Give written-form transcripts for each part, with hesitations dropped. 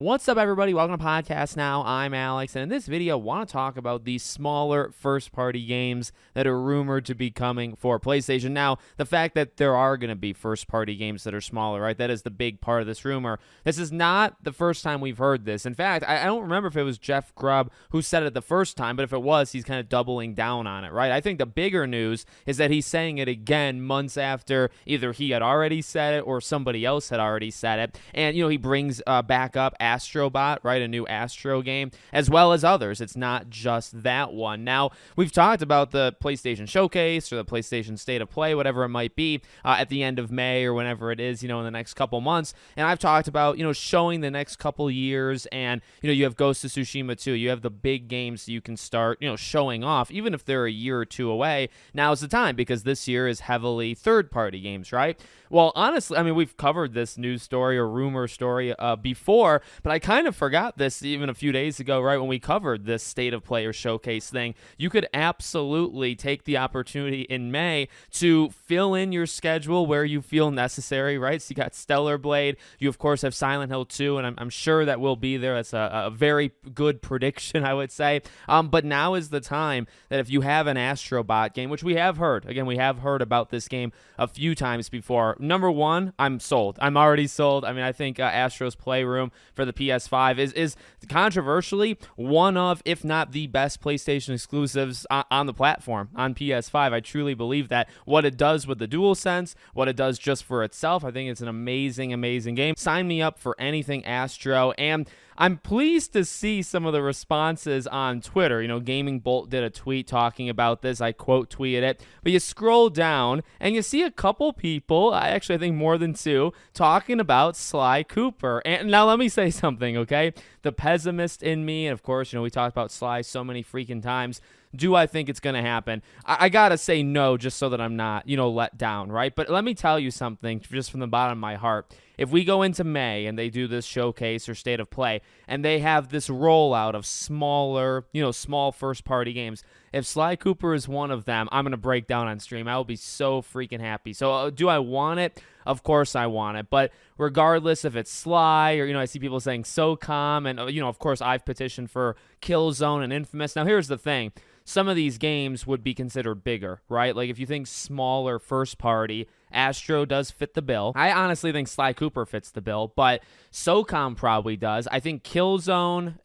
What's up, everybody? Welcome to Podcast Now. I'm Alex, and in this video, I want to talk about the smaller first-party games that are rumored to be coming for PlayStation. Now, the fact that there are going to be first-party games that are smaller, right? That is the big part of this rumor. This is not the first time we've heard this. In fact, I don't remember if it was Jeff Grubb who said it the first time, but if it was, he's kind of doubling down on it, right? I think the bigger news is that he's saying it again months after either he had already said it or somebody else had already said it. And, he brings back up Astrobot, right? A new Astro game, as well as others. It's not just that one. Now, we've talked about the PlayStation Showcase or the PlayStation State of Play, whatever it might be, at the end of May or whenever it is, in the next couple months. And I've talked about, showing the next couple years. And, you have Ghost of Tsushima 2. You have the big games you can start, showing off, even if they're a year or two away. Now's the time, because this year is heavily third-party games, right? Well, honestly, we've covered this news story or rumor story before, but I kind of forgot this even a few days ago, right, when we covered this State of Play or Showcase thing. You could absolutely take the opportunity in May to fill in your schedule where you feel necessary, right? So you got Stellar Blade. You, of course, have Silent Hill 2, and I'm sure that will be there. That's a very good prediction, I would say. But now is the time that if you have an Astrobot game, which we have heard, again, we have heard about this game a few times before. Number one, I'm sold. I'm already sold. I think Astro's Playroom for the PS5 is controversially one of, if not the best PlayStation exclusives on the platform, on PS5. I truly believe that. What it does with the DualSense, what it does just for itself, I think it's an amazing, amazing game. Sign me up for anything Astro, and I'm pleased to see some of the responses on Twitter. Gaming Bolt did a tweet talking about this. I quote tweeted it. But you scroll down and you see a couple people, I think more than two, talking about Sly Cooper. And now let me say something, okay? The pessimist in me, and of course, we talked about Sly so many freaking times. Do I think it's going to happen? I got to say no just so that I'm not, let down, right? But let me tell you something just from the bottom of my heart. If we go into May and they do this showcase or State of Play and they have this rollout of smaller, small first-party games, if Sly Cooper is one of them, I'm going to break down on stream. I will be so freaking happy. So do I want it? Of course I want it. But regardless if it's Sly or, I see people saying SOCOM and, of course I've petitioned for Killzone and Infamous. Now, here's the thing. Some of these games would be considered bigger, right? Like if you think smaller first party, Astro does fit the bill. I honestly think Sly Cooper fits the bill, but SOCOM probably does. I think Killzone,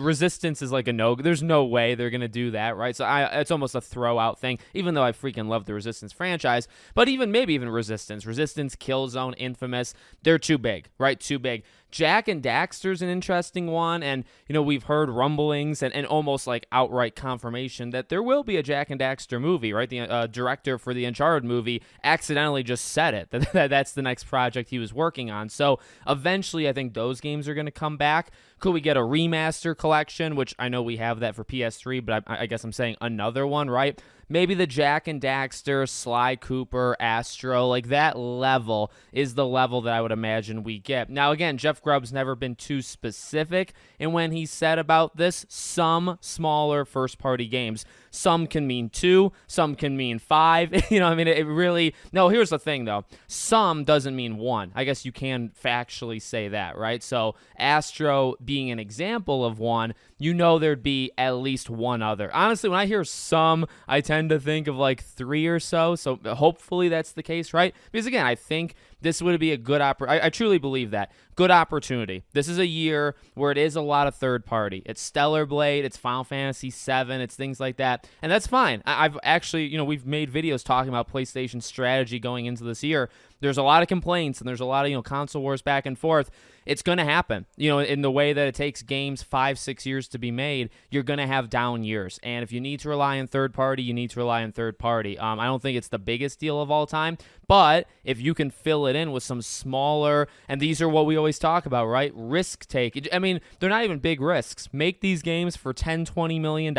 Resistance is like a no. There's no way they're going to do that, right? So it's almost a throw-out thing, even though I freaking love the Resistance franchise. But maybe even Resistance, Killzone, Infamous, they're too big, right? Too big. Jack and Daxter's an interesting one, and, we've heard rumblings and almost like outright confirmation that there will be a Jack and Daxter movie, right? The director for the Uncharted movie accidentally just said it, that's the next project he was working on. So eventually I think those games are going to come back. Could we get a remaster collection, which I know we have that for PS3, but I guess I'm saying another one, right? Maybe the Jack and Daxter, Sly Cooper, Astro, like that level is the level that I would imagine we get. Now, again, Jeff Grubb's never been too specific in when he said about this, some smaller first-party games. Some can mean 2, some can mean 5. It really... No, here's the thing, though. Some doesn't mean 1. I guess you can factually say that, right? So Astro being an example of one, there'd be at least one other. Honestly, when I hear some, I tend to think of like 3 or so. So hopefully that's the case, right? Because again, I think this would be a good I truly believe that. Good opportunity. This is a year where it is a lot of third party. It's Stellar Blade, it's Final Fantasy VII, it's things like that. And that's fine. I've actually, we've made videos talking about PlayStation strategy going into this year. There's a lot of complaints and there's a lot of, console wars back and forth. It's going to happen. In the way that it takes games 5-6 years to be made, you're going to have down years. And if you need to rely on third party, you need to rely on third party. I don't think it's the biggest deal of all time, but if you can fill it in with some smaller, and these are what we always talk about, right? Risk take. They're not even big risks. Make these games for $10-20 million.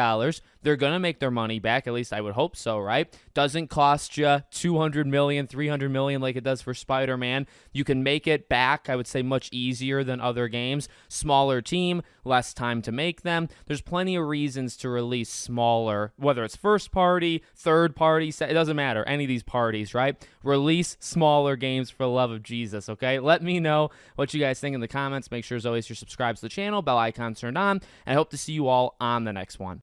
They're going to make their money back. At least I would hope so, right? Doesn't cost you $200 million, $300 million like it does for Spider-Man. You can make it back, I would say, much easier than other games. Smaller team, less time to make them. There's plenty of reasons to release smaller, whether it's first party, third party, it doesn't matter, any of these parties, right? Release smaller games for for the love of Jesus, okay? Let me know what you guys think in the comments. Make sure, as always, you're subscribed to the channel, bell icon turned on, and I hope to see you all on the next one.